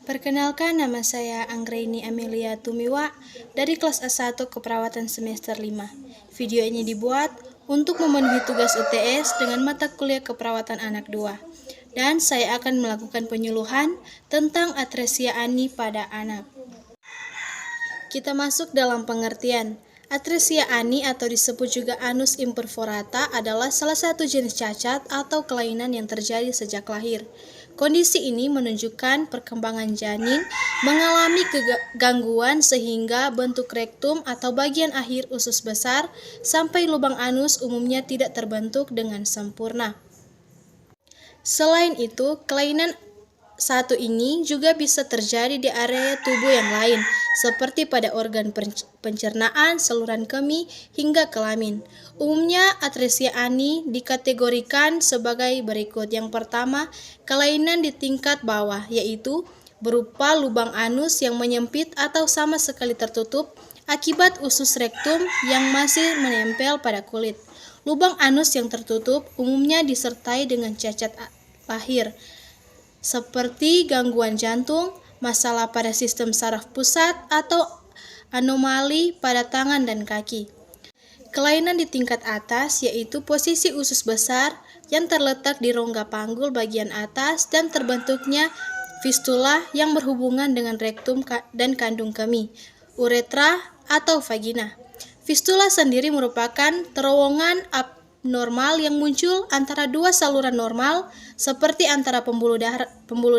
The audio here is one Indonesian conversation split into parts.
Perkenalkan, nama saya Anggraini Amelia Tumiwa dari kelas A1 Keperawatan semester 5. Video ini dibuat untuk memenuhi tugas UTS dengan mata kuliah Keperawatan Anak 2. Dan saya akan melakukan penyuluhan tentang atresia ani pada anak. Kita masuk dalam pengertian. Atresia ani atau disebut juga anus imperforata adalah salah satu jenis cacat atau kelainan yang terjadi sejak lahir. Kondisi ini menunjukkan perkembangan janin mengalami gangguan sehingga bentuk rektum atau bagian akhir usus besar sampai lubang anus umumnya tidak terbentuk dengan sempurna. Selain itu, kelainan satu ini juga bisa terjadi di area tubuh yang lain, seperti pada organ pencernaan, saluran kemih, hingga kelamin. Umumnya, atresia ani dikategorikan sebagai berikut. Yang pertama, kelainan di tingkat bawah, yaitu berupa lubang anus yang menyempit atau sama sekali tertutup akibat usus rektum yang masih menempel pada kulit. Lubang anus yang tertutup umumnya disertai dengan cacat lahir, seperti gangguan jantung, masalah pada sistem saraf pusat, atau anomali pada tangan dan kaki. Kelainan di tingkat atas yaitu posisi usus besar yang terletak di rongga panggul bagian atas dan terbentuknya fistula yang berhubungan dengan rektum dan kandung kemih, uretra atau vagina. Fistula sendiri merupakan terowongan abnormal yang muncul antara dua saluran normal seperti antara pembuluh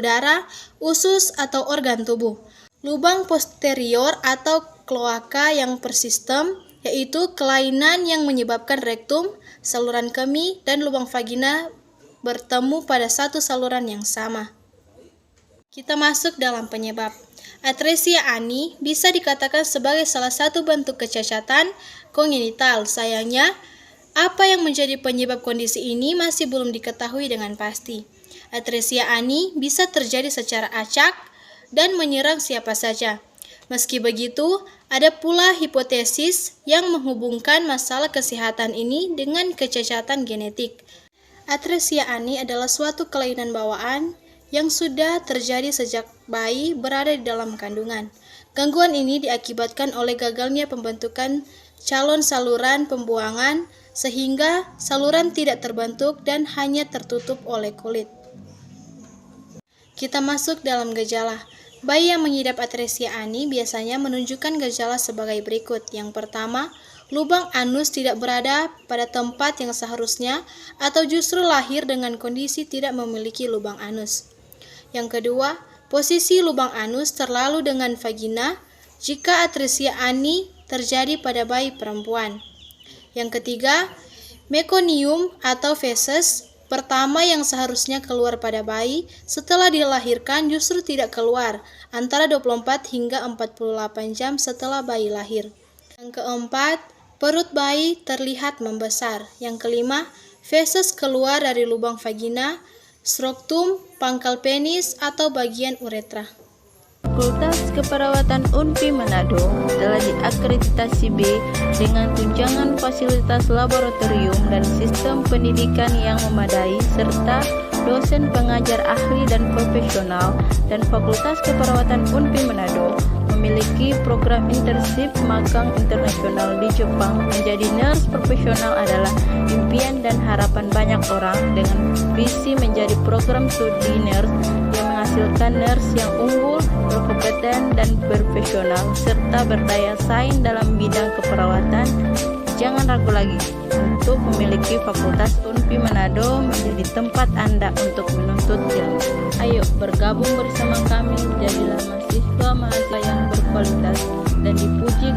darah, usus atau organ tubuh. Lubang posterior atau kloaka yang persistem yaitu kelainan yang menyebabkan rektum, saluran kemih, dan lubang vagina bertemu pada satu saluran yang sama. Kita masuk dalam penyebab. Atresia ani bisa dikatakan sebagai salah satu bentuk kecacatan kongenital. Sayangnya, apa yang menjadi penyebab kondisi ini masih belum diketahui dengan pasti. Atresia ani bisa terjadi secara acak dan menyerang siapa saja. Meski begitu, ada pula hipotesis yang menghubungkan masalah kesehatan ini dengan kecacatan genetik. Atresia ani adalah suatu kelainan bawaan yang sudah terjadi sejak bayi berada di dalam kandungan. Gangguan ini diakibatkan oleh gagalnya pembentukan calon saluran pembuangan sehingga saluran tidak terbentuk dan hanya tertutup oleh kulit. Kita masuk dalam gejala. Bayi yang mengidap atresia ani biasanya menunjukkan gejala sebagai berikut. Yang pertama, lubang anus tidak berada pada tempat yang seharusnya atau justru lahir dengan kondisi tidak memiliki lubang anus. Yang kedua, posisi lubang anus terlalu dengan vagina jika atresia ani terjadi pada bayi perempuan. Yang ketiga, mekonium atau feses pertama yang seharusnya keluar pada bayi setelah dilahirkan justru tidak keluar antara 24 hingga 48 jam setelah bayi lahir. Yang keempat, perut bayi terlihat membesar. Yang kelima, feses keluar dari lubang vagina, skrotum, pangkal penis, atau bagian uretra. Fakultas Keperawatan UNPI Manado telah diakreditasi B dengan tunjangan fasilitas laboratorium dan sistem pendidikan yang memadai serta dosen pengajar ahli dan profesional, dan Fakultas Keperawatan UNPI Manado memiliki program internship magang internasional di Jepang. Menjadi nurse profesional adalah impian dan harapan banyak orang dengan visi menjadi program studi nurse yang menghasilkan nurse yang unggul, berkompeten, dan profesional, serta berdaya saing dalam bidang keperawatan. Jangan ragu lagi untuk memiliki Fakultas UNPI Manado menjadi tempat Anda untuk menuntut ilmu. Ayo bergabung bersama kami, jadilah mahasiswa yang berkualitas dan dipuji